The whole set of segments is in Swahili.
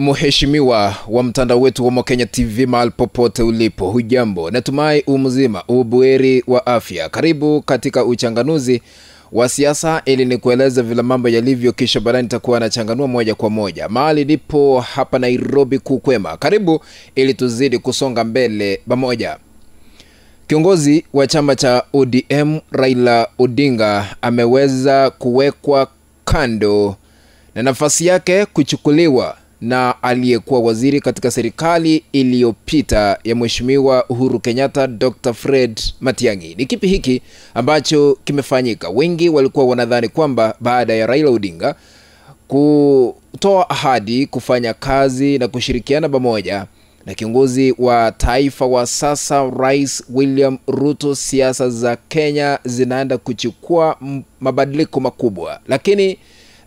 Mheshimiwa wa mtandao wetu wa Mokenya TV mahali popote ulipo, hujambo? Natumai umzima, ubuheri wa afya. Karibu katika uchanganuzi wa siasa ili nikueleze vile mambo yalivyo, kisha baadaye nitakuwa nachanganua moja kwa moja. Mahali nipo hapa Nairobi kukwema. Karibu ili tuzidi kusonga mbele pamoja. Kiongozi wa chama cha ODM Raila Odinga ameweza kuwekwa kando na nafasi yake kuchukuliwa na aliyekuwa waziri katika serikali iliyopita ya Mheshimiwa Uhuru Kenyatta, Dr. Fred Matiang'i. Ni kipi hiki ambacho kimefanyika? Wengi walikuwa wanadhani kwamba baada ya Raila Odinga kutoa ahadi kufanya kazi na kushirikiana pamoja na kiongozi wa taifa wa sasa Rais William Ruto, siasa za Kenya zinaenda kuchukua mabadiliko makubwa. Lakini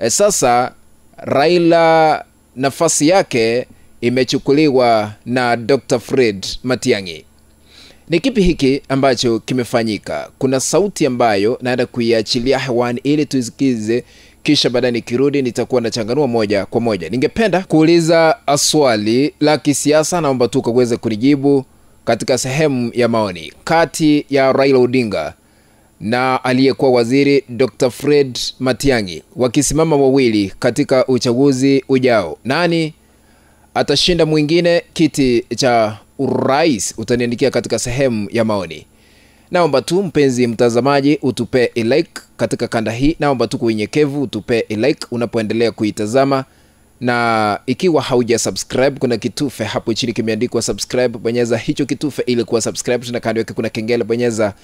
sasa Raila nafasi yake imechukuliwa na Dr. Fred Matiang'i. Ni kipi hiki ambacho kimefanyika? Kuna sauti ambayo naenda kuiachilia hewani ili tusikize, kisha baadaye nikirudi nitakuwa nachanganua moja kwa moja. Ningependa kuuliza swali la kisiasa, naomba tu uweze kunijibu katika sehemu ya maoni. Kati ya Raila Odinga na aliyekuwa waziri Dr. Fred Matiang'i, wakisimama wawili katika uchaguzi ujao, nani atashinda mwingine kiti cha urais? Utaniandikia katika sehemu ya maoni. Naomba tu mpenzi mtazamaji utupe like katika kanda hii. Naomba tu unyenyekevu utupe like unapoendelea kuitazama, na ikiwa hauja subscribe kuna kitufe hapo chini kimeandikwa subscribe, bonyeza hicho kitufe ili kuwa subscribe, na kando yake kuna kengele, bonyeza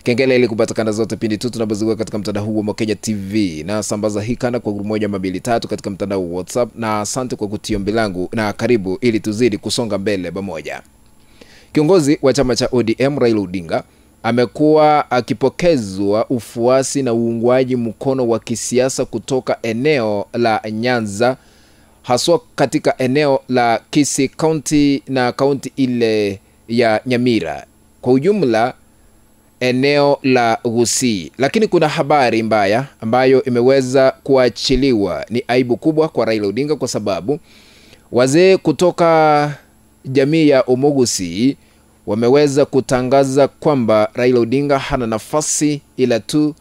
kengele ili kupata kanda zote pindi tu tunapoziweka katika mtandao huu wa Mokenya TV, na sambaza hii kanda kwa grupu 1 2 3 katika mtandao wa WhatsApp. Na asante kwa kutia ombi langu, na karibu ili tuzidi kusonga mbele pamoja. Kiongozi wa chama cha ODM Raila Odinga amekuwa akipokezwa ufuasi na uungwaji mkono wa kisiasa kutoka eneo la Nyanza, haswa katika eneo la Kisii County na kaunti ile ya Nyamira, kwa ujumla eneo la Gusii. Lakini kuna habari mbaya ambayo imeweza kuachiliwa. Ni aibu kubwa kwa Raila Odinga kwa sababu wazee kutoka jamii ya Omogusi wameweza kutangaza kwamba Raila Odinga hana nafasi, ila tu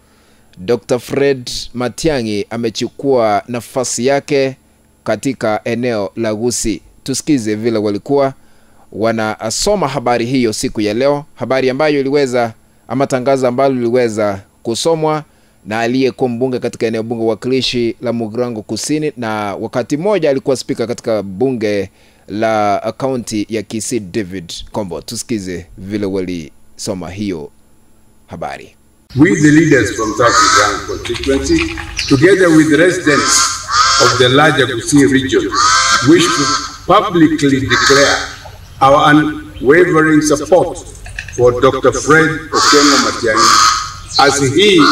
Dr. Fred Matiang'i amechukua nafasi yake katika eneo la Gusii. Tusikize vile walikuwa wanasoma habari hiyo siku ya leo, habari ambayo iliweza ama tangazo ambalo liliweza kusomwa na aliyekuwa mbunge katika eneo bunge wakilishi la Mugirango Kusini, na wakati mmoja alikuwa speaker katika bunge la county ya Kisii, David Kombo. Tusikize vile walisoma hiyo habari. We the leaders from South Mugirango constituency, together with the residents of the larger Kisii region, wish to publicly declare our unwavering support for Dr. Fred Matiang'i as he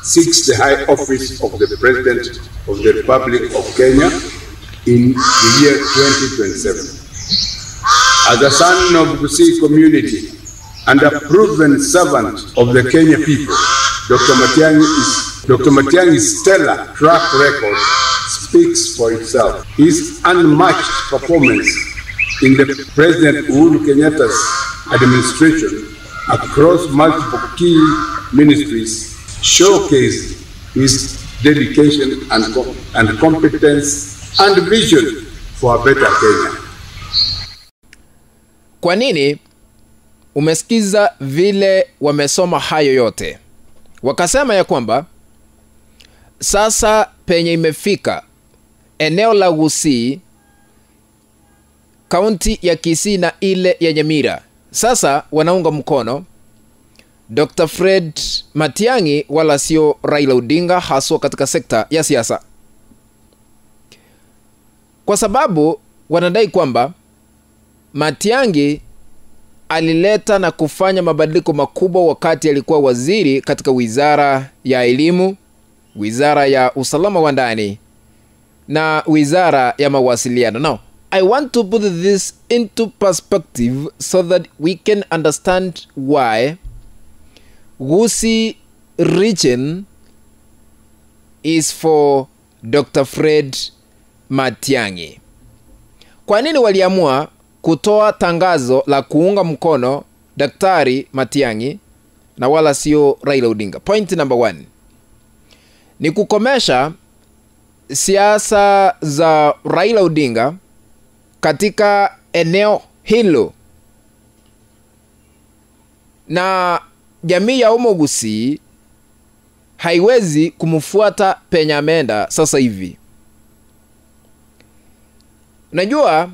seeks the high office of the President of the Republic of Kenya in the year 2027. As a son of the Kisii community and a proven servant of the Kenya people, Dr. Matiang'i's stellar track record speaks for itself. His unmatched performance in the President Uhuru Kenyatta's administration across multiple key ministries showcased his dedication and competence and vision for a better Kenya. Kwa nini umesikiza vile wamesoma hayo yote? Wakasema ya kwamba sasa penye imefika eneo la Gusii, kaunti ya Kisii na ile ya Nyamira, sasa wanaunga mkono Dr. Fred Matiang'i wala sio Raila Odinga, haswa katika sekta ya siasa, kwa sababu wanadai kwamba Matiang'i alileta na kufanya mabadiliko makubwa wakati alikuwa waziri katika wizara ya elimu, wizara ya usalama wa ndani na wizara ya mawasiliano. Now, I want to put this into perspective so that we can understand why Gusii region is for Dr. Fred Matiang'i. kwa nini waliamua kutoa tangazo la kuunga mkono Daktari Matiang'i na wala sio Raila Odinga? Point number 1 ni kukomesha siasa za Raila Odinga katika eneo hilo, na jamii ya Gusii haiwezi kumfuata penye ameenda sasa hivi. Najua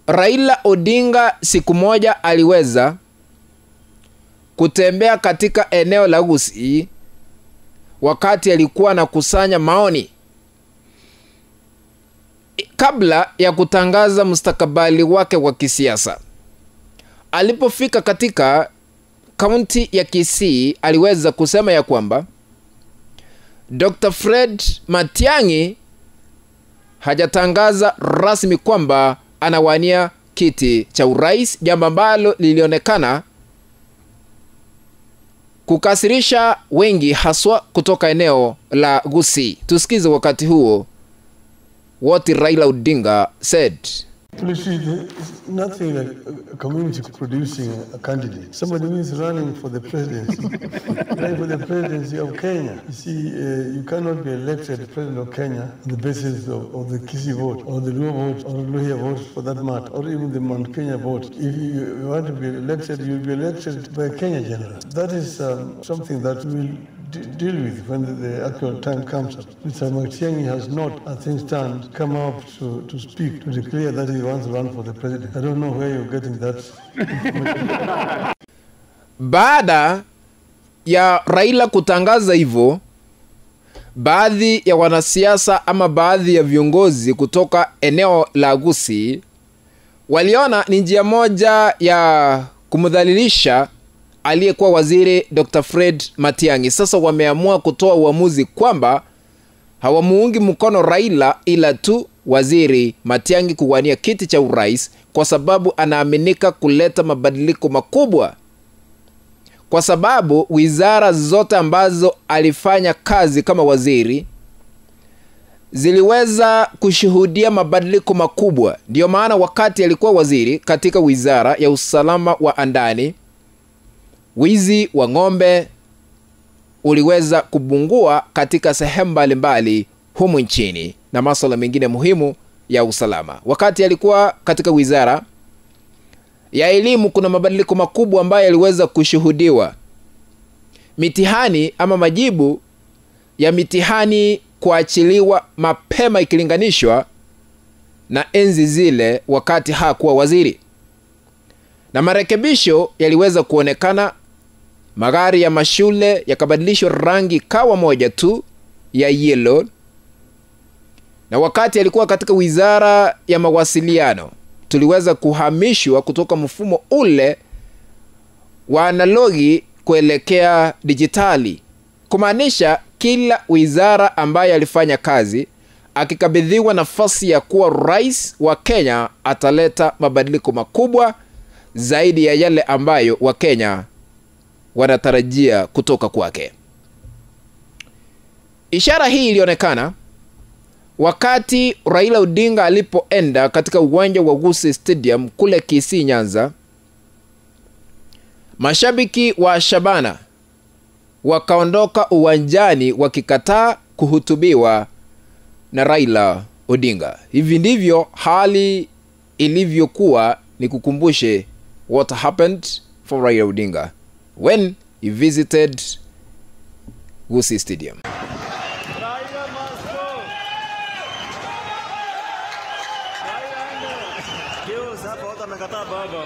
Raila Odinga siku moja aliweza kutembea katika eneo la Gusii wakati alikuwa na kusanya maoni kabla ya kutangaza mustakabali wake wa kisiasa. Alipofika katika kaunti ya Kisii, aliweza kusema ya kwamba Dr. Fred Matiang'i hajatangaza rasmi kwamba anawania kiti cha urais, jambo ambalo lilionekana kukasirisha wengi haswa kutoka eneo la Gusii. Tusikize wakati huo what Raila Odinga said. Please, it's nothing like a community producing a candidate. Somebody who is running for the presidency, running for the presidency of Kenya. You see, you cannot be elected president of Kenya on the basis of the Kisii vote, or the Luo vote, or the Luhya vote for that matter, or even the Mount Kenya vote. If you want to be elected, you'll be elected by Kenya general. That is something that we'll deal with when the actual time comes up. Mr. Matiang'i has not, as things stand, come up to speak, to declare that he wants to run for the president. I don't know where you're getting that information. Baada ya Raila kutangaza hivyo, baadhi ya wanasiasa ama baadhi ya viongozi kutoka eneo la Gusii waliona ni njia moja ya kumdhalilisha aliyekuwa waziri Dr. Fred Matiang'i. Sasa wameamua kutoa uamuzi kwamba hawamuungi mkono Raila ila tu waziri Matiang'i kuwania kiti cha urais, kwa sababu anaaminika kuleta mabadiliko makubwa, kwa sababu wizara zote ambazo alifanya kazi kama waziri ziliweza kushuhudia mabadiliko makubwa. Ndio maana wakati alikuwa waziri katika wizara ya usalama wa ndani, wizi wa ng'ombe uliweza kubungua katika sehemu mbalimbali humu nchini na masuala mengine muhimu ya usalama. Wakati alikuwa katika wizara ya elimu, kuna mabadiliko makubwa ambayo yaliweza kushuhudiwa. Mitihani ama majibu ya mitihani kuachiliwa mapema ikilinganishwa na enzi zile wakati hakuwa waziri. Na marekebisho yaliweza kuonekana. Magari ya mashule yakabadilishwa rangi kawa moja tu ya yellow. Na wakati alikuwa katika wizara ya mawasiliano, tuliweza kuhamishwa kutoka mfumo ule wa analogi kuelekea dijitali, kumaanisha kila wizara ambayo alifanya kazi akikabidhiwa nafasi ya kuwa rais wa Kenya ataleta mabadiliko makubwa zaidi ya yale ambayo Wakenya wanatarajia kutoka kwake. Ishara hii ilionekana wakati Raila Odinga alipoenda katika uwanja wa Gusii Stadium kule Kisii, Nyanza. Mashabiki wa Shabana wakaondoka uwanjani wakikataa kuhutubiwa na Raila Odinga. Hivi ndivyo hali ilivyokuwa. Nikukumbushe what happened for Raila Odinga when he visited Gusii Stadium. Raila must go. Raila ende. Kios hapo watu wamekataa baba.